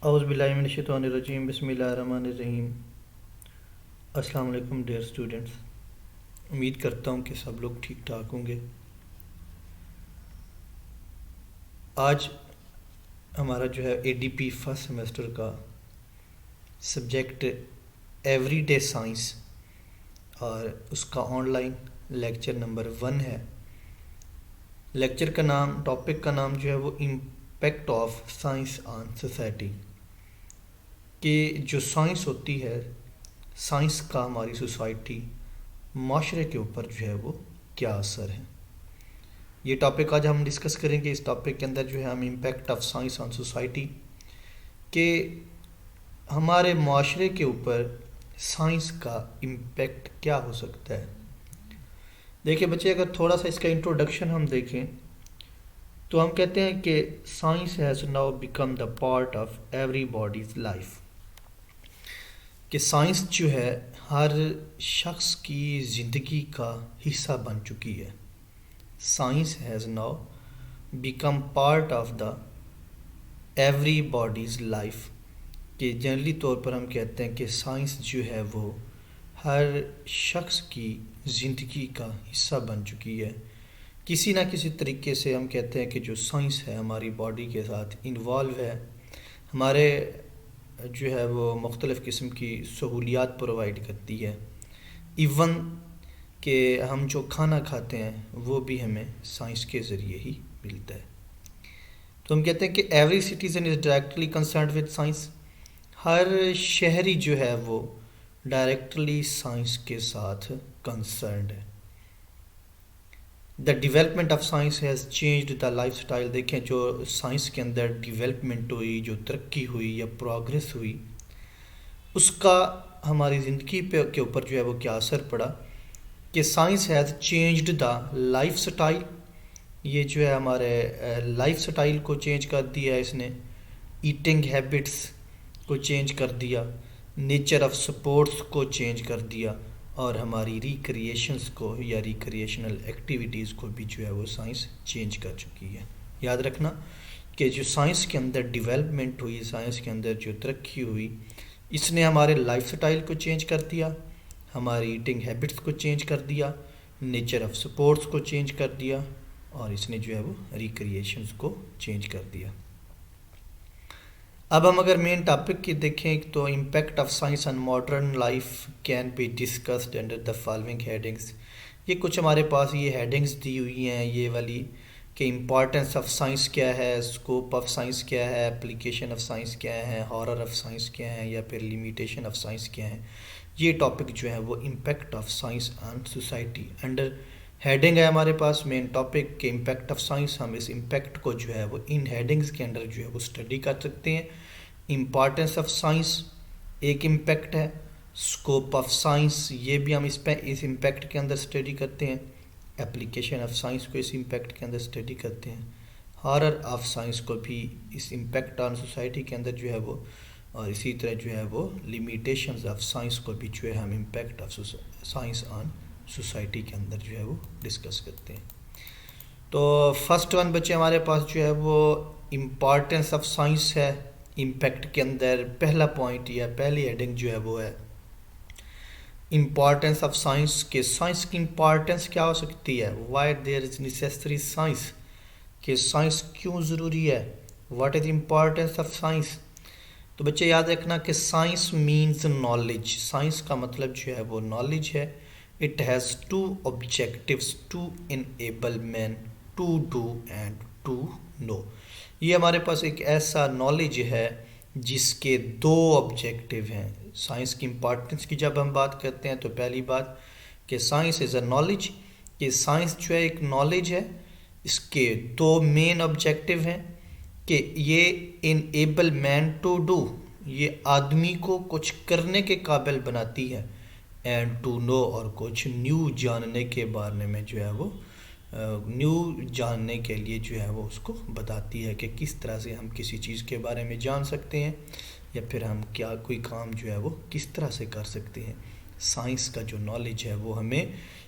اعوذ باللہ من الشیطان الرجیم، بسم اللہ الرحمن الرحیم۔ السلام علیکم ڈیئر اسٹوڈنٹس، امید کرتا ہوں کہ سب لوگ ٹھیک ٹھاک ہوں گے۔ آج ہمارا جو ہے اے ڈی پی فرسٹ سیمسٹر کا سبجیکٹ ایوری ڈے سائنس اور اس کا آن لائن لیکچر نمبر 1 ہے۔ لیکچر کا نام، ٹاپک کا نام جو ہے وہ impact of science on society, کہ جو سائنس ہوتی ہے، سائنس کا ہماری سوسائٹی، معاشرے کے اوپر جو ہے وہ کیا اثر ہے۔ یہ ٹاپک آج ہم ڈسکس کریں گے۔ اس ٹاپک کے اندر جو ہے ہم impact of science on society, کہ ہمارے معاشرے کے اوپر سائنس کا امپیکٹ کیا ہو سکتا ہے۔ دیکھیں بچے، اگر تھوڑا سا اس کا انٹروڈکشن ہم دیکھیں تو ہم کہتے ہیں کہ science has now become the part of every bodies life, کہ سائنس جو ہے ہر شخص کی زندگی کا حصہ بن چکی ہے۔ Science has now become part of the every bodies life, کہ جنرلی طور پر ہم کہتے ہیں کہ سائنس جو ہے وہ ہر شخص کی زندگی کا حصہ بن چکی ہے۔ کسی نہ کسی طریقے سے ہم کہتے ہیں کہ جو سائنس ہے ہماری باڈی کے ساتھ انوالو ہے، ہمارے جو ہے وہ مختلف قسم کی سہولیات پرووائڈ کرتی ہے۔ ایون کہ ہم جو کھانا کھاتے ہیں وہ بھی ہمیں سائنس کے ذریعے ہی ملتا ہے۔ تو ہم کہتے ہیں کہ every citizen is directly concerned with science, ہر شہری جو ہے وہ ڈائریکٹلی سائنس کے ساتھ کنسرنڈ ہے۔ The development of science has changed the life style, دیکھیں جو سائنس کے اندر ڈیولپمنٹ ہوئی، جو ترقی ہوئی یا پروگریس ہوئی، اس کا ہماری زندگی کے اوپر جو ہے وہ کیا اثر پڑا، کہ science has changed the life style, یہ جو ہے ہمارے لائف سٹائل کو چینج کر دیا ہے اس نے، ایٹنگ ہیبٹس کو چینج کر دیا، نیچر آف سپورٹس کو چینج کر دیا، اور ہماری ریکریشنز کو یا ریکریشنل ایکٹیویٹیز کو بھی جو ہے وہ سائنس چینج کر چکی ہے۔ یاد رکھنا کہ جو سائنس کے اندر ڈیولپمنٹ ہوئی، سائنس کے اندر جو ترقی ہوئی، اس نے ہمارے لائف سٹائل کو چینج کر دیا، ہماری ایٹنگ ہیبٹس کو چینج کر دیا، نیچر آف سپورٹس کو چینج کر دیا، اور اس نے جو ہے وہ ریکریشنز کو چینج کر دیا۔ اب ہم اگر مین ٹاپک کی دیکھیں تو impact of science on modern life can be discussed under the following headings. یہ کچھ ہمارے پاس یہ ہیڈنگس دی ہوئی ہیں، یہ والی، کہ امپورٹنس آف سائنس کیا ہے، اسکوپ آف سائنس کیا ہے، اپلیکیشن آف سائنس کیا ہے، ہارر آف سائنس کیا ہے، یا پھر لیمیٹیشن آف سائنس کیا ہے۔ یہ ٹاپک جو ہے وہ impact of science on society under heading ہے ہمارے پاس مین ٹاپک، کہ امپیکٹ آف سائنس۔ ہم اس امپیکٹ کو جو ہے وہ ان ہیڈنگز کے اندر جو ہے وہ اسٹڈی کر سکتے ہیں۔ امپارٹنس آف سائنس ایک امپیکٹ ہے، اسکوپ آف سائنس یہ بھی ہم اس امپیکٹ کے اندر اسٹڈی کرتے ہیں، اپلیکیشن آف سائنس کو اس امپیکٹ کے اندر اسٹڈی کرتے ہیں، ہارر آف سائنس کو بھی اس امپیکٹ آن سوسائٹی کے اندر جو ہے وہ، اور اسی طرح جو ہے وہ لیمیٹیشنز آف سائنس کو بھی جو ہے ہم impact of science on society کے اندر جو ہے وہ ڈسکس کرتے ہیں۔ تو فرسٹ ون بچے ہمارے پاس جو ہے وہ امپارٹنس آف سائنس ہے۔ امپیکٹ کے اندر پہلا پوائنٹ یا پہلی ہیڈنگ جو ہے وہ ہے امپارٹنس آف سائنس، کہ سائنس کی امپارٹنس کیا ہو سکتی ہے، why there is necessary science, کہ سائنس کیوں ضروری ہے، what is importance of science. تو بچے یاد رکھنا کہ سائنس مینز نالج، سائنس کا مطلب جو ہے وہ نالج ہے۔ It has two objectives to enable man to do and to know, یہ ہمارے پاس ایک ایسا نالج ہے جس کے 2 آبجیکٹیو ہیں۔ سائنس کی امپارٹنس کی جب ہم بات کرتے ہیں تو پہلی بات کہ سائنس از اے نالج، کہ سائنس جو ہے ایک نالج ہے، اس کے 2 مین آبجیکٹیو ہیں، کہ یہ انیبل مین ٹو ڈو، یہ آدمی کو کچھ کرنے کے قابل بناتی ہے، اینڈ ٹو نو، اور کچھ نیو جاننے کے بارے میں جو ہے وہ نیو جاننے کے لیے جو ہے وہ اس کو بتاتی ہے کہ کس طرح سے ہم کسی چیز کے بارے میں جان سکتے ہیں، یا پھر ہم کیا کوئی کام جو ہے وہ کس طرح سے کر سکتے ہیں۔ سائنس کا جو نالج ہے وہ ہمیں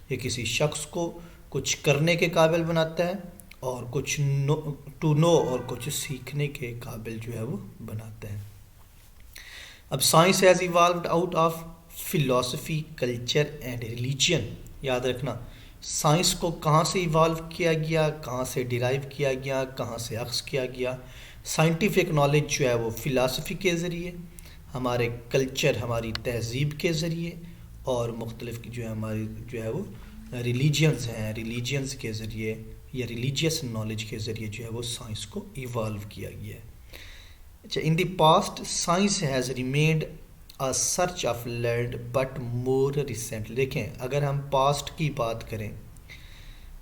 یا کسی شخص کو کچھ کرنے کے قابل بناتا ہے، اور کچھ ٹو نو، اور کچھ سیکھنے کے قابل جو ہے وہ بناتا ہے۔ اب science has evolved out of philosophy culture and religion. یاد رکھنا سائنس کو کہاں سے ایوالو کیا گیا، کہاں سے ڈیرائیو کیا گیا، کہاں سے اخذ کیا گیا. سائنٹیفک نالج جو ہے وہ فلاسفی کے ذریعے، ہمارے کلچر ہماری تہذیب کے ذریعے، اور مختلف جو ہے ہماری جو ہے وہ ریلیجنز ہیں، ریلیجنز کے ذریعے یا ریلیجیس نالج کے ذریعے جو ہے وہ سائنس کو ایوالو کیا گیا ہے. اچھا، in the past science has remained a search of learned but more recently. دیکھیں اگر ہم پاسٹ کی بات کریں،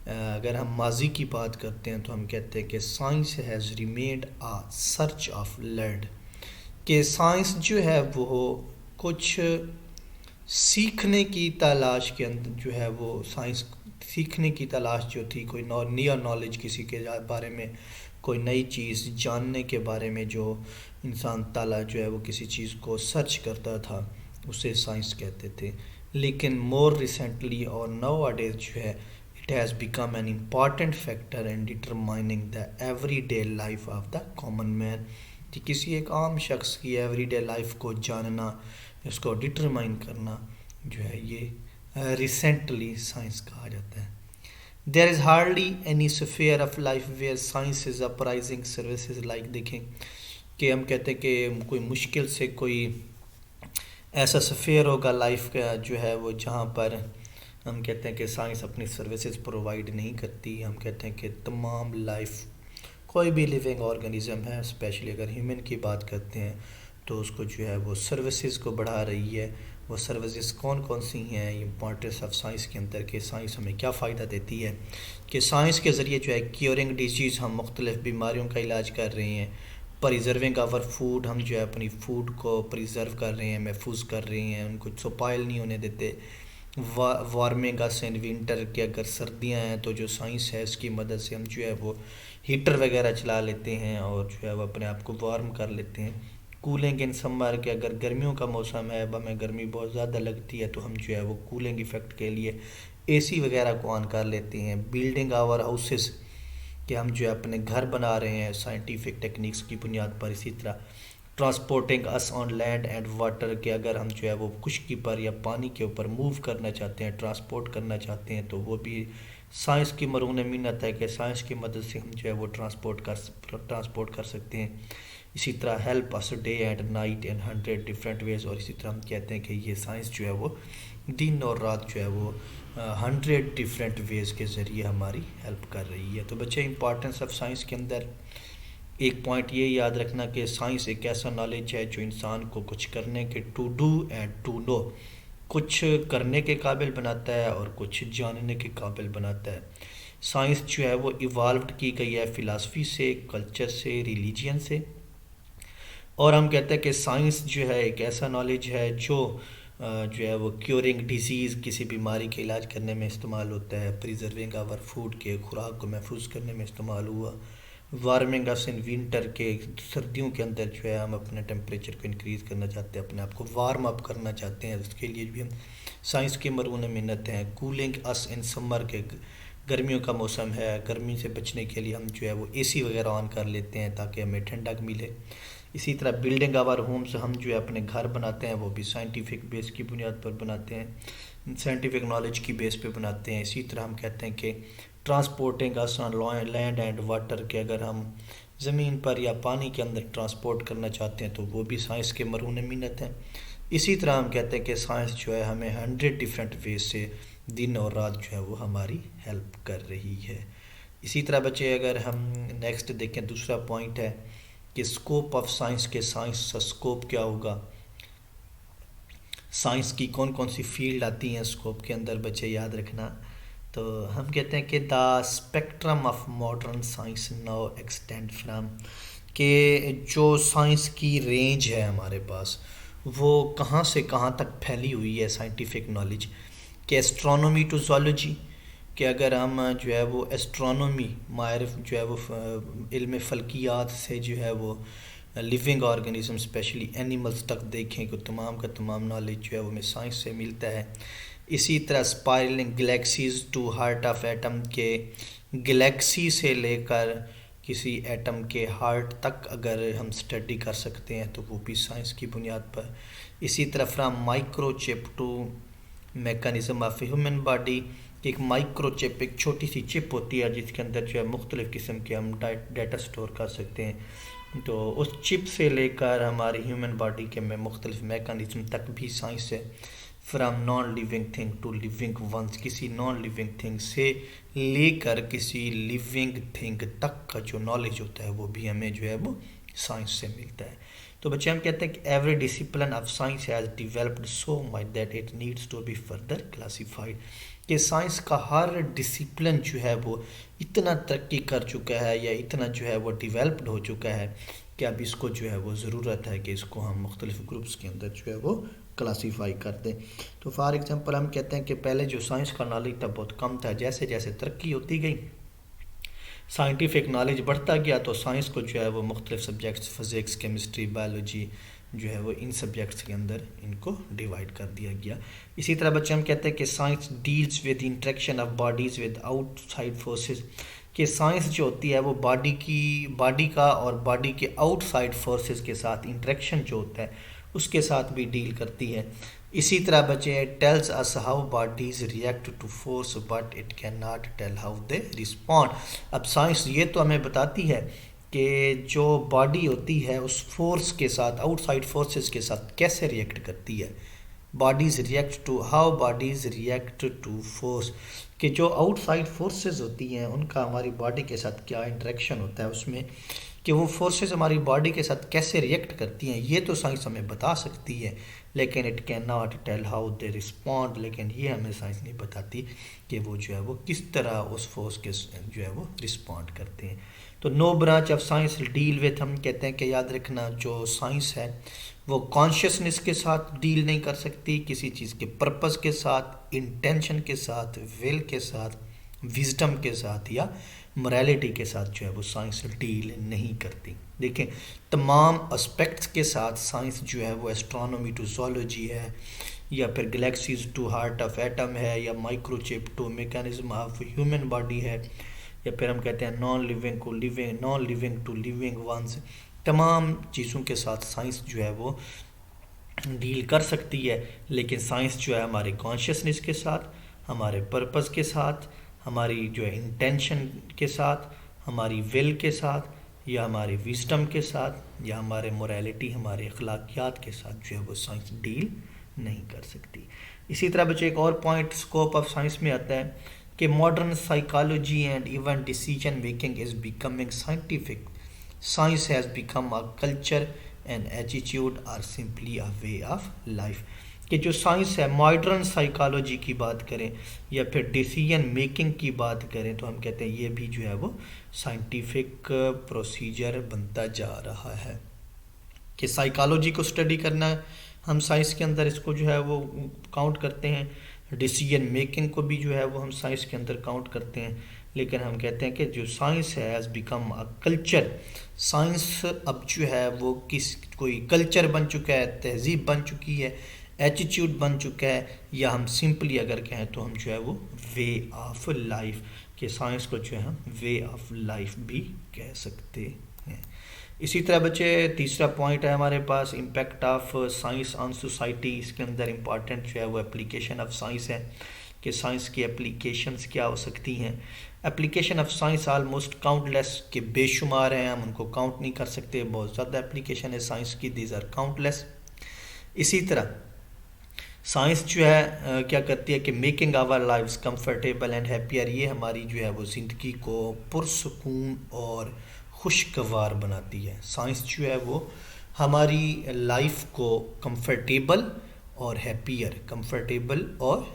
اگر ہم ماضی کی بات کرتے ہیں تو ہم کہتے ہیں کہ science has remained a search of learned، کہ سائنس جو ہے وہ کچھ سیکھنے کی تلاش کے اندر جو ہے وہ سائنس سیکھنے کی تلاش جو تھی، کوئی نیا نالج کسی کے بارے میں، کوئی نئی چیز جاننے کے بارے میں جو انسان تعالیٰ جو ہے وہ کسی چیز کو سرچ کرتا تھا اسے سائنس کہتے تھے. لیکن مور ریسنٹلی اور ناؤ اڈیز جو ہے it has become an important factor in determining the everyday life of the common man, کہ کسی ایک عام شخص کی ایوری ڈے لائف کو جاننا، اس کو ڈٹرمائن کرنا جو ہے یہ ریسنٹلی سائنس کہا جاتا ہے. There is hardly any sphere of life where science is uprising services like. دیکھیں کہ ہم کہتے ہیں کہ کوئی مشکل سے کوئی ایسا سفیئر ہوگا لائف کا جو ہے وہ جہاں پر ہم کہتے ہیں کہ سائنس اپنی سروسز پرووائڈ نہیں کرتی. ہم کہتے ہیں کہ تمام لائف کوئی بھی لیونگ آرگنزم ہے، اسپیشلی اگر ہیومن کی بات کرتے ہیں تو اس کو جو ہے وہ سروسز کو بڑھا رہی ہے. وہ سروسز کون کون سی ہیں، امپورٹنس آف سائنس کے اندر کہ سائنس ہمیں کیا فائدہ دیتی ہے، کہ سائنس کے ذریعے جو ہے کیورنگ ڈیزیز، ہم مختلف بیماریوں کا علاج کر رہے ہیں. پریزرونگ آور فوڈ، ہم جو ہے اپنی فوڈ کو پریزرو کر رہے ہیں، محفوظ کر رہے ہیں، ان کو سپائل نہیں ہونے دیتے. وارمنگ اس ان ونٹر، کہ اگر سردیاں ہیں تو جو سائنس ہے اس کی مدد سے ہم جو ہے وہ ہیٹر وغیرہ چلا لیتے ہیں اور جو ہے وہ اپنے آپ کو وارم کر لیتے ہیں. کولنگ ان سمر، کہ اگر گرمیوں کا موسم ہے، اب ہمیں گرمی بہت زیادہ لگتی ہے تو ہم جو ہے وہ کولنگ ایفیکٹ کے لیے اے سی وغیرہ کو آن کر لیتے ہیں. بلڈنگ آور ہاؤسز، کہ ہم جو ہے اپنے گھر بنا رہے ہیں سائنٹیفک ٹیکنیکس کی بنیاد پر. اسی طرح transporting us on land and water, کہ اگر ہم جو ہے وہ خشکی پر یا پانی کے اوپر موو کرنا چاہتے ہیں، ٹرانسپورٹ کرنا چاہتے ہیں تو وہ بھی سائنس کی مرہون منت ہے کہ سائنس کی مدد سے ہم جو ہے وہ ٹرانسپورٹ کر سکتے ہیں. اسی طرح help us day and night in 100 different ways, اور اسی طرح ہم کہتے ہیں کہ یہ سائنس جو ہے وہ دن اور رات جو ہے وہ 100 ڈفرینٹ ویز کے ذریعے ہماری ہیلپ کر رہی ہے. تو بچے امپورٹنس آف سائنس کے اندر ایک پوائنٹ یہ یاد رکھنا کہ سائنس ایک ایسا نالج ہے جو انسان کو کچھ کرنے کے to do and to know, کچھ کرنے کے قابل بناتا ہے اور کچھ جاننے کے قابل بناتا ہے. سائنس جو ہے وہ ایوالوڈ کی گئی ہے فلاسفی سے، کلچر سے، ریلیجین سے، اور ہم کہتے ہیں کہ سائنس جو ہے ایک ایسا نالج ہے جو ہے وہ کیورنگ ڈیزیز، کسی بیماری کے علاج کرنے میں استعمال ہوتا ہے. پریزرونگ آور فوڈ، کے خوراک کو محفوظ کرنے میں استعمال ہوا. وارمنگ اس ان ونٹر، کے سردیوں کے اندر جو ہے ہم اپنے ٹیمپریچر کو انکریز کرنا چاہتے ہیں، اپنے آپ کو وارم اپ کرنا چاہتے ہیں، اس کے لیے بھی ہم سائنس کی مرہون منت ہیں. کولنگ اس ان سمر، کے گرمیوں کا موسم ہے، گرمی سے بچنے کے لیے ہم جو ہے وہ اے سی وغیرہ آن کر لیتے ہیں تاکہ ہمیں ٹھنڈک ملے. اسی طرح بلڈنگ آور ہومز، ہم جو ہے اپنے گھر بناتے ہیں وہ بھی سائنٹیفک بیس کی بنیاد پر بناتے ہیں، سائنٹیفک نالج کی بیس پہ بناتے ہیں. اسی طرح ہم کہتے ہیں کہ ٹرانسپورٹنگ آسان لینڈ اینڈ واٹر، کے اگر ہم زمین پر یا پانی کے اندر ٹرانسپورٹ کرنا چاہتے ہیں تو وہ بھی سائنس کے مرہون منت ہیں. اسی طرح ہم کہتے ہیں کہ سائنس جو ہے ہمیں 100 ڈفرینٹ ویز سے دن اور رات جو ہے وہ ہماری ہیلپ کر رہی ہے. اسی طرح بچے اگر ہم نیکسٹ دیکھیں، دوسرا پوائنٹ ہے کہ اسکوپ آف سائنس، کے سائنس کا اسکوپ کیا ہوگا، سائنس کی کون کون سی فیلڈ آتی ہیں اسکوپ کے اندر بچے یاد رکھنا. تو ہم کہتے ہیں کہ the spectrum of modern science now extend from, کہ جو سائنس کی رینج ہے ہمارے پاس وہ کہاں سے کہاں تک پھیلی ہوئی ہے سائنٹیفک نالج، کہ ایسٹرونومی ٹو زولوجی، کہ اگر ہم جو ہے وہ ایسٹرونومی معرف جو ہے وہ علم فلکیات سے جو ہے وہ لیونگ آرگنزم اسپیشلی اینیملز تک دیکھیں کہ تمام کا تمام نالج جو ہے وہ ہمیں سائنس سے ملتا ہے. اسی طرح spiraling galaxies to heart of atom, کے گلیکسی سے لے کر کسی ایٹم کے ہارٹ تک اگر ہم اسٹڈی کر سکتے ہیں تو وہ بھی سائنس کی بنیاد پر. اسی طرح from micro chip to mechanism of human body. ایک مائکرو چپ ایک چھوٹی سی چپ ہوتی ہے جس کے اندر جو ہے مختلف قسم کے ہم ڈیٹا سٹور کر سکتے ہیں. تو اس چپ سے لے کر ہماری ہیومن باڈی کے میں مختلف میکانزم تک بھی سائنس ہے. From non living thing to living ones. کسی نان لیونگ تھنگ سے لے کر کسی لیونگ تھنگ تک کا جو نالج ہوتا ہے وہ بھی ہمیں جو ہے وہ سائنس سے ملتا ہے. تو بچے ہم کہتے ہیں کہ every discipline of science has developed so much that it needs to be further classified. کہ سائنس کا ہر ڈسپلن جو ہے وہ اتنا ترقی کر چکا ہے یا اتنا جو ہے وہ ڈیولپڈ ہو چکا ہے کہ اب اس کو جو ہے وہ ضرورت ہے کہ اس کو ہم مختلف گروپس کے اندر جو ہے وہ کلاسیفائی کر دیں. تو فار ایگزامپل ہم کہتے ہیں کہ پہلے جو سائنس کا نالج تھا بہت کم تھا. جیسے جیسے ترقی ہوتی گئی سائنٹیفک نالج بڑھتا گیا تو سائنس کو جو ہے وہ مختلف سبجیکٹس فزکس کیمسٹری بایولوجی جو ہے وہ ان سبجیکٹس کے اندر ان کو ڈیوائڈ کر دیا گیا. اسی طرح بچے ہم کہتے ہیں کہ science deals with interaction of bodies with out side forces. کہ سائنس جو ہوتی ہے وہ باڈی کا اور باڈی کے آؤٹ سائڈ فورسز کے ساتھ انٹریکشن جو ہوتا ہے اس کے ساتھ بھی ڈیل کرتی ہے. اسی طرح بچے tells us how bodies react to force but it can not tell how they respond. اب سائنس یہ تو ہمیں بتاتی ہے کہ جو باڈی ہوتی ہے اس فورس کے ساتھ آؤٹ سائڈ فورسز کے ساتھ کیسے ریئیکٹ کرتی ہے. Bodies react to how bodies react to force. کہ جو آؤٹ سائڈ فورسز ہوتی ہیں ان کا ہماری باڈی کے ساتھ کیا انٹریکشن ہوتا ہے اس میں کہ وہ فورسز ہماری باڈی کے ساتھ کیسے ریئیکٹ کرتی ہیں یہ تو سائنس ہمیں بتا سکتی ہے لیکن it can not tell how they respond. لیکن یہ ہمیں سائنس نہیں بتاتی کہ وہ جو ہے وہ کس طرح اس فورس کے جو ہے وہ رسپونڈ کرتے ہیں. تو no branch of science deal with. ہم کہتے ہیں کہ یاد رکھنا جو سائنس ہے وہ کانشیسنس کے ساتھ ڈیل نہیں کر سکتی, کسی چیز کے پرپس کے ساتھ, انٹینشن کے ساتھ, ول کے ساتھ, وزڈم کے ساتھ یا morality کے ساتھ جو ہے وہ سائنس ڈیل نہیں کرتی. دیکھیں تمام اسپیکٹس کے ساتھ سائنس جو ہے وہ ایسٹرونومی ٹو زولوجی ہے یا پھر galaxies to heart of atom ہے یا micro chip to mechanism of human body ہے یا پھر ہم کہتے ہیں non living to living ones. تمام چیزوں کے ساتھ سائنس جو ہے وہ ڈیل کر سکتی ہے لیکن سائنس جو ہے ہمارے کانشیسنس کے ساتھ, ہمارے پرپس کے ساتھ, ہماری جو ہے انٹینشن کے ساتھ, ہماری ول کے ساتھ یا ہماری وزڈم کے ساتھ یا ہمارے morality ہمارے اخلاقیات کے ساتھ جو ہے وہ سائنس ڈیل نہیں کر سکتی. اسی طرح بچے ایک اور پوائنٹ اسکوپ آف سائنس میں آتا ہے کہ modern psychology and even decision making is becoming scientific. Science has become a culture and attitude or simply a way of life. کہ جو سائنس ہے ماڈرن سائیکالوجی کی بات کریں یا پھر ڈیسیجن میکنگ کی بات کریں تو ہم کہتے ہیں یہ بھی جو ہے وہ سائنٹیفک پروسیجر بنتا جا رہا ہے. کہ سائیکالوجی کو اسٹڈی کرنا ہم سائنس کے اندر اس کو جو ہے وہ کاؤنٹ کرتے ہیں, ڈیسیجن میکنگ کو بھی جو ہے وہ ہم سائنس کے اندر کاؤنٹ کرتے ہیں. لیکن ہم کہتے ہیں کہ جو سائنس ہے as become a culture. Science اب جو ہے وہ کوئی کلچر بن چکا ہے, تہذیب بن چکی ہے, ایٹیٹیوڈ بن چکا ہے یا ہم سمپلی اگر کہیں تو ہم جو ہے وہ وے آف لائف. کہ سائنس کو جو ہے ہم وے آف لائف بھی کہہ سکتے ہیں. اسی طرح بچے تیسرا پوائنٹ ہے ہمارے پاس impact of science on society. اس کے اندر امپارٹنٹ جو ہے وہ اپلیکیشن آف سائنس ہے کہ سائنس کی اپلیکیشنز کیا ہو سکتی ہیں. Application of science almost countless کہ بے شمار ہیں, ہم ان کو کاؤنٹ نہیں کر سکتے. بہت زیادہ اپلیکیشن ہے سائنس کی, دیز آر کاؤنٹ لیس. اسی طرح سائنس جو ہے کیا کرتی ہے کہ making our lives comfortable and happier. یہ ہماری جو ہے وہ زندگی کو پرسکون اور خوشگوار بناتی ہے. سائنس جو ہے وہ ہماری لائف کو کمفرٹیبل اور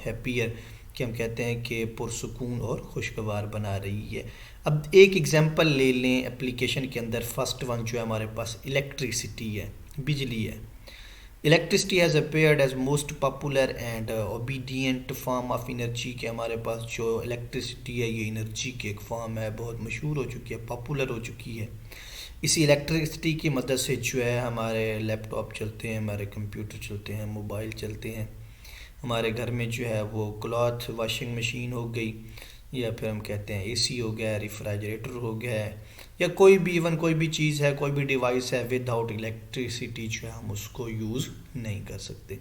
ہیپیئر کہ ہم کہتے ہیں کہ پرسکون اور خوشگوار بنا رہی ہے. اب ایک ایگزامپل لے لیں اپلیکیشن کے اندر. فرسٹ ون جو ہے ہمارے پاس الیکٹریسٹی ہے, بجلی ہے. Electricity has appeared as most popular and obedient form of energy. کہ ہمارے پاس جو الیکٹریسٹی ہے یہ انرجی کی ایک فارم ہے, بہت مشہور ہو چکی ہے, پاپولر ہو چکی ہے. اسی الیکٹریسٹی کی مدد سے جو ہے ہمارے لیپ ٹاپ چلتے ہیں, ہمارے کمپیوٹر چلتے ہیں, موبائل چلتے ہیں. ہمارے گھر میں جو ہے وہ کلاتھ واشنگ مشین ہو گئی یا پھر ہم کہتے ہیں اے سی ہو گیا, ریفریجریٹر ہو گیا ہے, یا کوئی بھی ایون کوئی بھی چیز ہے، کوئی بھی ڈیوائس ہے، ود آؤٹ الیکٹریسٹی جو ہے ہم اس کو یوز نہیں کر سکتے۔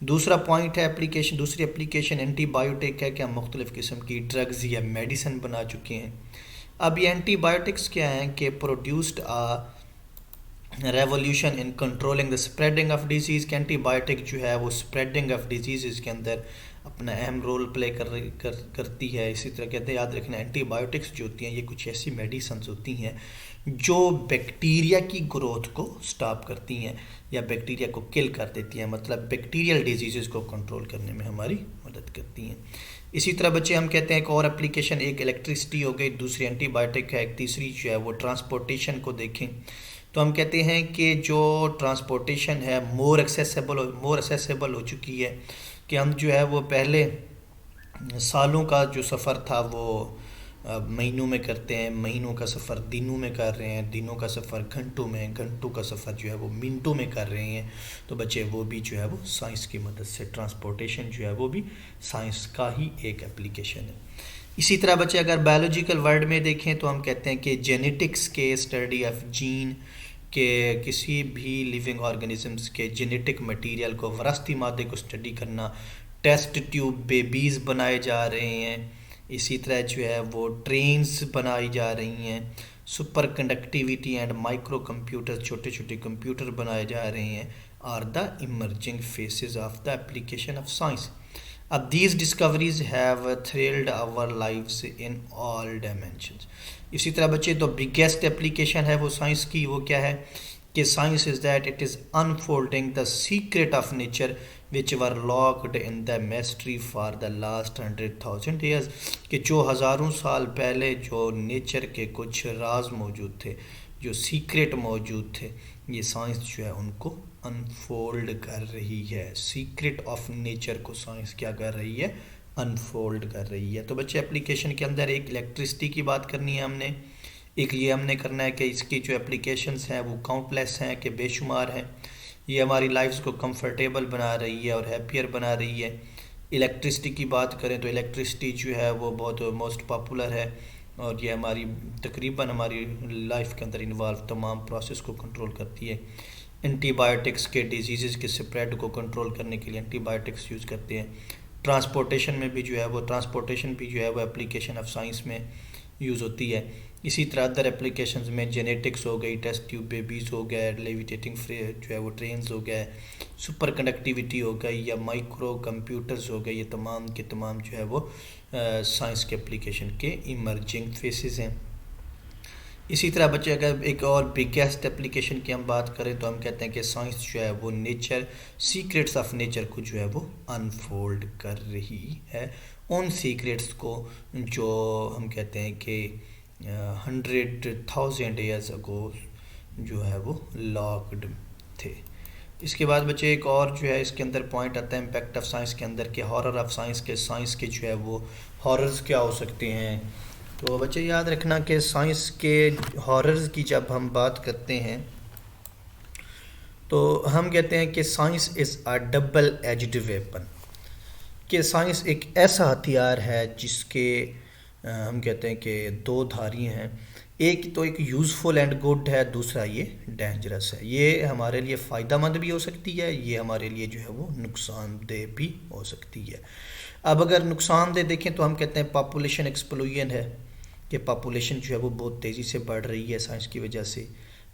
دوسرا پوائنٹ ہے اپلیکیشن، دوسری اپلیکیشن اینٹی بایوٹک ہے کہ ہم مختلف قسم کی ڈرگز یا میڈیسن بنا چکے ہیں۔ اب یہ اینٹی بایوٹکس کیا ہیں کہ produced revolution in controlling the spreading of disease, کہ اینٹی بایوٹک جو ہے وہ اسپریڈنگ آف ڈیزیز کے اندر اپنا اہم رول پلے کرتی ہے۔ اسی طرح کہتے ہیں یاد رکھنا اینٹی بایوٹکس جو ہوتی ہیں یہ کچھ ایسی میڈیسنز ہوتی ہیں جو بیکٹیریا کی گروتھ کو سٹاپ کرتی ہیں یا بیکٹیریا کو کل کر دیتی ہیں، مطلب بیکٹیریل ڈیزیزز کو کنٹرول کرنے میں ہماری مدد کرتی ہیں۔ اسی طرح بچے ہم کہتے ہیں ایک اور اپلیکیشن، ایک الیکٹریسٹی ہو گئی، دوسری اینٹی بایوٹک ہے، ایک تیسری جو ہے وہ ٹرانسپورٹیشن کو دیکھیں تو ہم کہتے ہیں کہ جو ٹرانسپورٹیشن ہے مور ایکسیسیبل ہو چکی ہے، کہ ہم جو ہے وہ پہلے سالوں کا جو سفر تھا وہ مہینوں میں کرتے ہیں، مہینوں کا سفر دنوں میں کر رہے ہیں، دنوں کا سفر گھنٹوں میں، گھنٹوں کا سفر جو ہے وہ منٹوں میں کر رہے ہیں۔ تو بچے وہ بھی جو ہے وہ سائنس کی مدد سے، ٹرانسپورٹیشن جو ہے وہ بھی سائنس کا ہی ایک اپلیکیشن ہے۔ اسی طرح بچے اگر بایولوجیکل ورلڈ میں دیکھیں تو ہم کہتے ہیں کہ جینیٹکس کے اسٹڈی آف جین، کہ کسی بھی لیونگ آرگنزمس کے جینیٹک مٹیریل کو، وراثتی مادے کو اسٹڈی کرنا، ٹیسٹ ٹیوب بیبیز بنائے جا رہے ہیں، اسی طرح جو ہے وہ ٹرینز بنائی جا رہی ہیں، superconductivity and microcomputer, چھوٹے چھوٹے کمپیوٹر بنائے جا رہے ہیں، are the emerging phases of the application of science. اب these discoveries have thrilled our lives in all dimensions. اسی طرح بچے تو بگیسٹ اپلیکیشن ہے وہ سائنس کی، وہ کیا ہے کہ science is that it is unfolding the secret of nature which were locked in the mystery for the last 100,000 years، کہ جو ہزاروں سال پہلے جو نیچر کے کچھ راز موجود تھے، جو سیکرٹ موجود تھے، یہ سائنس جو ہے ان کو انفولڈ کر رہی ہے۔ سیکرٹ آف نیچر کو سائنس کیا کر رہی ہے؟ انفولڈ کر رہی ہے۔ تو بچے اپلیکیشن کے اندر ایک الیکٹریسٹی کی بات کرنی ہے ہم نے، ایک یہ ہم نے کرنا ہے کہ اس کی جو اپلیکیشنز ہیں وہ کاؤنٹلیس ہیں، کہ بے شمار ہیں، یہ ہماری لائفز کو کمفرٹیبل بنا رہی ہے اور ہیپیئر بنا رہی ہے۔ الیکٹریسٹی کی بات کریں تو الیکٹریسٹی جو ہے وہ بہت موسٹ پاپولر ہے اور یہ ہماری تقریباً ہماری لائف کے اندر انوالو تمام پروسیس کو کنٹرول کرتی ہے۔ اینٹی بایوٹکس کے ڈیزیزز کے سپریڈ کو کنٹرول کرنے کے لیے اینٹی بایوٹکس یوز کرتے ہیں۔ ٹرانسپورٹیشن میں بھی جو ہے وہ اپلیکیشن آف سائنس میں یوز ہوتی ہے۔ اسی طرح ادر اپلیکیشنز میں جینیٹکس ہو گئی، ٹیسٹ ٹیوب بیبیز ہو گئے، لیویٹیٹنگ جو ہے وہ ٹرینز ہو گئے، سپر کنڈکٹیویٹی ہو گئی، یا مائکرو کمپیوٹرز ہو گئے، یہ تمام کے تمام جو ہے وہ سائنس کے اپلیکیشن کے ایمرجنگ فیسز ہیں۔ اسی طرح بچے اگر ایک اور بگیسٹ اپلیکیشن کی ہم بات کریں تو ہم کہتے ہیں کہ سائنس جو ہے وہ نیچر، سیکرٹس آف نیچر کو جو ہے وہ انفولڈ کر رہی ہے، ان سیکرٹس کو جو ہم کہتے ہیں کہ 100,000 ایئرز اگو جو ہے وہ لاکڈ تھے۔ اس کے بعد بچے ایک اور جو ہے اس کے اندر پوائنٹ آتا ہے امپیکٹ آف سائنس کے اندر، کہ ہارر آف سائنس کے، سائنس کے جو ہے وہ ہاررز کیا ہو سکتے ہیں۔ تو بچے یاد رکھنا کہ سائنس کے ہاررز کی جب ہم بات کرتے ہیں تو ہم کہتے ہیں کہ science is a double edged weapon, کہ سائنس ایک ایسا ہتھیار ہے جس کے ہم کہتے ہیں کہ دو دھاری ہیں، ایک تو ایک یوزفل اینڈ گڈ ہے، دوسرا یہ ڈینجرس ہے۔ یہ ہمارے لیے فائدہ مند بھی ہو سکتی ہے، یہ ہمارے لیے جو ہے وہ نقصان دہ بھی ہو سکتی ہے۔ اب اگر نقصان دہ دیکھیں تو ہم کہتے ہیں پاپولیشن ایکسپلوژن ہے، کہ پاپولیشن جو ہے وہ بہت تیزی سے بڑھ رہی ہے سائنس کی وجہ سے۔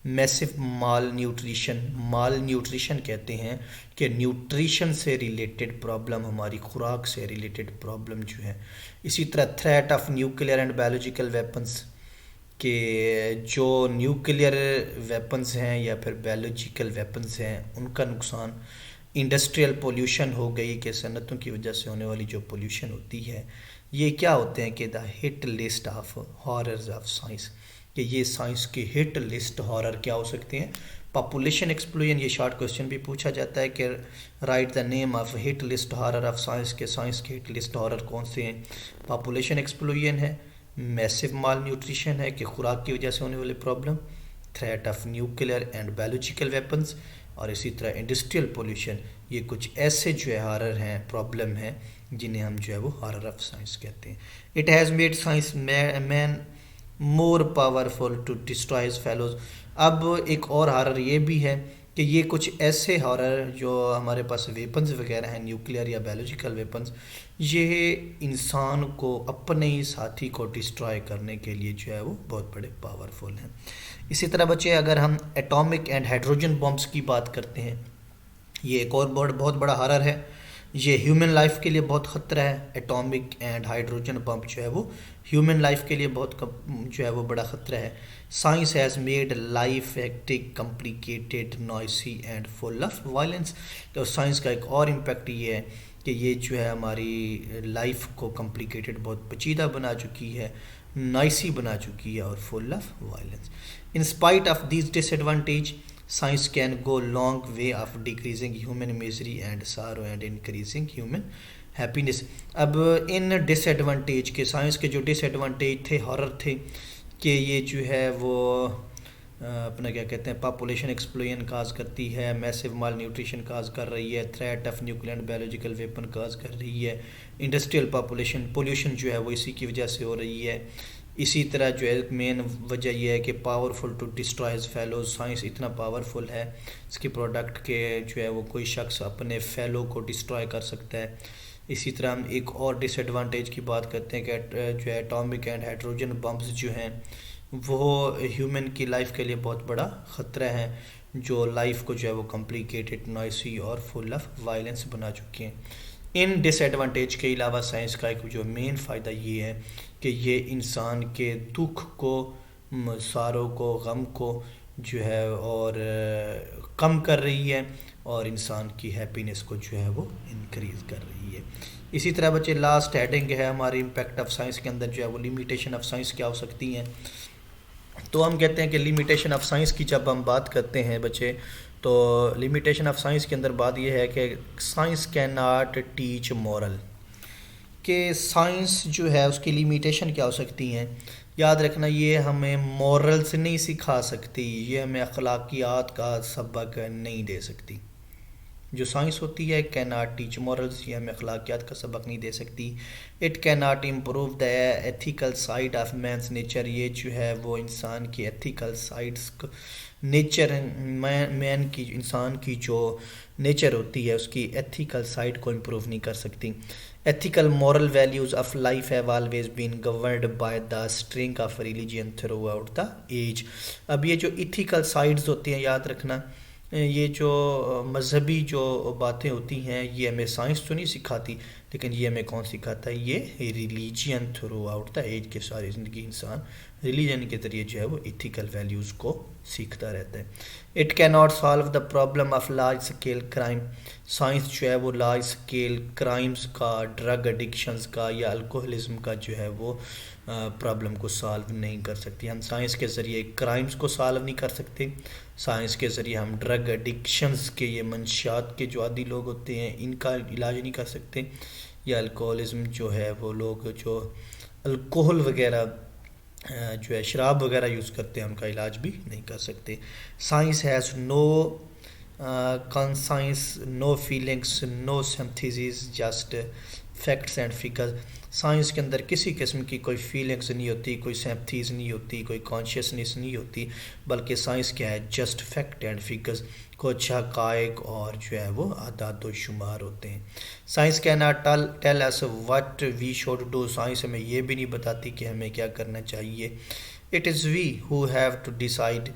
میسو مال نیوٹریشن کہتے ہیں کہ نیوٹریشن سے ریلیٹڈ پرابلم، ہماری خوراک سے ریلیٹڈ پرابلم جو ہے۔ اسی طرح threat of nuclear and biological weapons, کہ جو نیوکلیئر ویپنز ہیں یا پھر بایولوجیکل ویپنز ہیں ان کا نقصان۔ انڈسٹریل پولیوشن ہو گئی، کہ صنعتوں کی وجہ سے ہونے والی جو پولیوشن ہوتی ہے، یہ کیا ہوتے ہیں کہ the hit list of horrors of science, کہ یہ سائنس کے ہٹ لسٹ ہارر کیا ہو سکتے ہیں۔ پاپولیشن ایکسپلوژن، یہ شارٹ کوسچن بھی پوچھا جاتا ہے کہ right the name of hit list horror of science, کے سائنس کے ہٹ لسٹ ہارر کون سے ہیں۔ پاپولیشن ایکسپلوژن ہے، میسو مال نیوٹریشن ہے کہ خوراک کی وجہ سے ہونے والے problem, threat of nuclear and biological weapons, اور اسی طرح انڈسٹریل پولیوشن۔ یہ کچھ ایسے جو ہے ہارر ہیں، پرابلم ہیں، جنہیں ہم جو ہے وہ ہارر آف سائنس کہتے ہیں۔ It has made science man more powerful to destroy his fellows. اب ایک اور ہارر یہ بھی ہے کہ یہ کچھ ایسے ہارر جو ہمارے پاس ویپنز وغیرہ ہیں نیوکلیئر یا بایولوجیکل ویپنز، یہ انسان کو اپنے ہی ساتھی کو ڈسٹرائے کرنے کے لیے جو ہے وہ بہت بڑے پاورفل ہیں. اسی طرح بچے اگر ہم ایٹامک اینڈ ہائیڈروجن بمبس کی بات کرتے ہیں، یہ ایک اور بہت بڑا ہارر ہے. یہ ہیومن لائف کے لیے بہت خطرہ ہے. ایٹامک اینڈ ہائیڈروجن بم جو ہے وہ ہیومن لائف کے لیے بہت جو ہے وہ بڑا خطرہ ہے. Science has made life hectic complicated noisy and full of violence. تو سائنس کا ایک اور امپیکٹ یہ ہے کہ یہ جو ہے ہماری لائف کو کمپلیکیٹڈ بہت پیچیدہ بنا چکی ہے، نائسی بنا چکی ہے اور full of violence. In spite of these disadvantage science can go long way of decreasing human misery and sorrow and increasing human happiness. اب ان ڈس ایڈوانٹیج کے سائنس کے جو ڈس ایڈوانٹیج تھے ہارر تھے کہ یہ جو ہے وہ اپنا کیا کہتے ہیں پاپولیشن ایکسپلوژن کاز کرتی ہے، میسو مال نیوٹریشن کاز کر رہی ہے، threat of nuclear and biological weapon cause کر رہی ہے، انڈسٹریل پولوشن جو ہے وہ اسی کی وجہ سے ہو رہی ہے. اسی طرح جو ہے مین وجہ یہ ہے کہ powerful to destroys fellows. Science اتنا پاورفل ہے اس کی پروڈکٹ کے جو ہے وہ کوئی شخص اپنے فیلو کو ڈسٹرائے کر سکتا ہے. اسی طرح ہم ایک اور ڈس ایڈوانٹیج کی بات کرتے ہیں کہ جو ہے ایٹامک اینڈ ہائیڈروجن بمبس جو ہیں وہ ہیومن کی لائف کے لیے بہت بڑا خطرہ ہیں، جو لائف کو جو ہے وہ کمپلیکیٹڈ نوائسی اور فل آف وائلنس بنا چکے ہیں. ان ڈس ایڈوانٹیج کے علاوہ سائنس کا ایک جو مین فائدہ یہ ہے کہ یہ انسان کے دکھ کو، ساروں کو، غم کو جو ہے اور کم کر رہی ہے اور انسان کی ہیپینس کو جو ہے وہ انکریز کر رہی ہے. اسی طرح بچے لاسٹ ہیڈنگ ہے ہماری امپیکٹ آف سائنس کے اندر جو ہے وہ لمیٹیشن آف سائنس کیا ہو سکتی ہیں. تو ہم کہتے ہیں کہ لمیٹیشن آف سائنس کی جب ہم بات کرتے ہیں بچے تو لمیٹیشن آف سائنس کے اندر بات یہ ہے کہ science can not teach moral, کہ سائنس جو ہے اس کی لمیٹیشن کیا ہو سکتی ہیں. یاد رکھنا یہ ہمیں مورلز نہیں سکھا سکتی، یہ ہمیں اخلاقیات کا سبق نہیں دے سکتی. جو سائنس ہوتی ہے کین ناٹ ٹیچ مورلز، یہ ہمیں اخلاقیات کا سبق نہیں دے سکتی. It can not improve the ethical side of means nature, یہ جو ہے وہ انسان کی ایتھیکل سائڈس نیچر مین کی، انسان کی جو نیچر ہوتی ہے اس کی ایتھیکل سائڈ کو امپروو نہیں کر سکتی. Ethical moral values of life have always been governed by the string of religion throughout the age. اب یہ جو ایتھیکل سائڈز ہوتی ہیں یاد رکھنا، یہ جو مذہبی جو باتیں ہوتی ہیں یہ ہمیں سائنس تو نہیں سکھاتی، لیکن یہ ہمیں کون سکھاتا ہے؟ یہ religion through out the age, کے ساری زندگی انسان ریلیجن کے ذریعے جو ہے وہ ایتھیکل ویلیوز کو سیکھتا رہتا ہے. اٹ کی not solve the problem of large scale crime, science جو ہے وہ لارج اسکیل کرائمز کا، ڈرگ ایڈکشنز کا یا الکوہلزم کا جو ہے وہ پرابلم کو سالو نہیں کر سکتی. ہم سائنس کے ذریعے کرائمز کو سالو نہیں کر سکتے، سائنس کے ذریعے ہم ڈرگ ایڈکشنز کے، یہ منشیات کے جو عادی لوگ ہوتے ہیں ان کا علاج نہیں کر سکتے، یا الکوہلزم جو ہے وہ لوگ جو الکوہل وغیرہ جو ہے شراب وغیرہ یوز کرتے ہیں ان کا علاج بھی نہیں کر سکتے. Science has no conscience, no feelings, no sympathies, just facts and figures. Science کے اندر کسی قسم کی کوئی فیلنگس نہیں ہوتی، کوئی سیمپتھیز نہیں ہوتی، کوئی کانشیسنیس نہیں ہوتی، بلکہ سائنس کیا ہے؟ جسٹ فیکٹ اینڈ فگرز، کچھ حقائق اور جو ہے وہ اعداد و شمار ہوتے ہیں. Science can not tell us what we should do, science ہمیں یہ بھی نہیں بتاتی کہ ہمیں کیا کرنا چاہیے. It is we who have to decide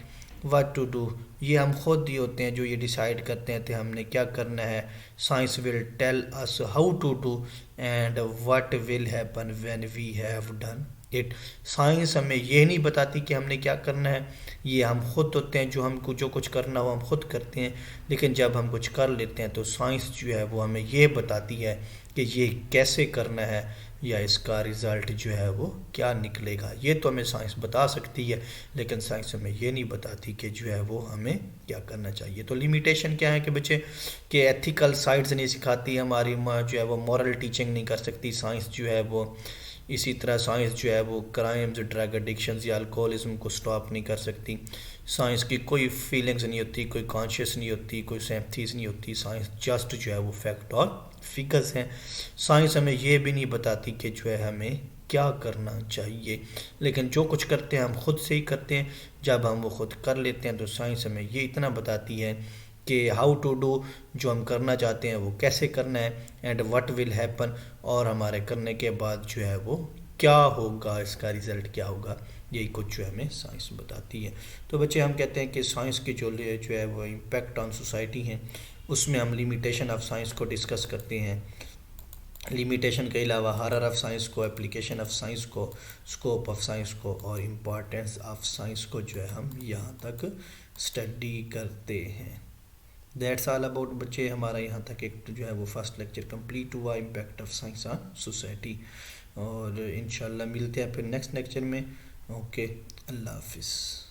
what to do, یہ ہم خود ہی ہوتے ہیں جو یہ ڈیسائیڈ کرتے ہیں کہ ہم نے کیا کرنا ہے. Science will tell us how to do and what will happen when we have done it. Science ہمیں یہ نہیں بتاتی کہ ہم نے کیا کرنا ہے، یہ ہم خود ہوتے ہیں جو ہم کو جو کچھ کرنا ہو ہم خود کرتے ہیں. لیکن جب ہم کچھ کر لیتے ہیں تو سائنس جو ہے وہ ہمیں یہ بتاتی ہے کہ یہ کیسے کرنا ہے یا اس کا رزلٹ جو ہے وہ کیا نکلے گا. یہ تو ہمیں سائنس بتا سکتی ہے، لیکن سائنس ہمیں یہ نہیں بتاتی کہ جو ہے وہ ہمیں کیا کرنا چاہیے. تو لیمیٹیشن کیا ہے کہ بچے کہ ایتھیکل سائڈز نہیں سکھاتی ہماری، جو ہے وہ مورل ٹیچنگ نہیں کر سکتی سائنس جو ہے وہ. اسی طرح سائنس جو ہے وہ کرائمز، ڈرگ ایڈکشنز یا الکوہلزم کو سٹاپ نہیں کر سکتی. سائنس کی کوئی فیلنگز نہیں ہوتی، کوئی کانشیس نہیں ہوتی، کوئی سیمپتھیز نہیں ہوتی. سائنس جسٹ جو ہے وہ فیکٹ اور فگرز ہیں. سائنس ہمیں یہ بھی نہیں بتاتی کہ جو ہے ہمیں کیا کرنا چاہیے، لیکن جو کچھ کرتے ہیں ہم خود سے ہی کرتے ہیں۔ جب ہم وہ خود کر لیتے ہیں تو سائنس ہمیں یہ اتنا بتاتی ہے کہ ہاؤ ٹو ڈو، جو ہم کرنا چاہتے ہیں وہ کیسے کرنا ہے، اینڈ وٹ ول ہیپن، اور ہمارے کرنے کے بعد جو ہے وہ کیا ہوگا، اس کا رزلٹ کیا ہوگا۔ یہی کچھ جو ہے ہمیں سائنس بتاتی ہے۔ تو بچے ہم کہتے ہیں کہ سائنس کی جو ہے وہ امپیکٹ آن سوسائٹی ہیں، اس میں ہم لمیٹیشن آف سائنس کو ڈسکس کرتے ہیں۔ لمیٹیشن کے علاوہ ہارر آف سائنس کو، اپلیکیشن آف سائنس کو، اسکوپ آف سائنس کو، اور امپورٹینس آف سائنس کو جو ہے ہم یہاں تک اسٹڈی کرتے ہیں۔ دیٹس آل اباؤٹ بچے، ہمارا یہاں تک ایک جو ہے وہ فرسٹ لیکچر کمپلیٹ ہوا، impact of science on society, اور انشاءاللہ ملتے ہیں پھر نیکسٹ لیکچر میں۔ اوکے، اللہ حافظ۔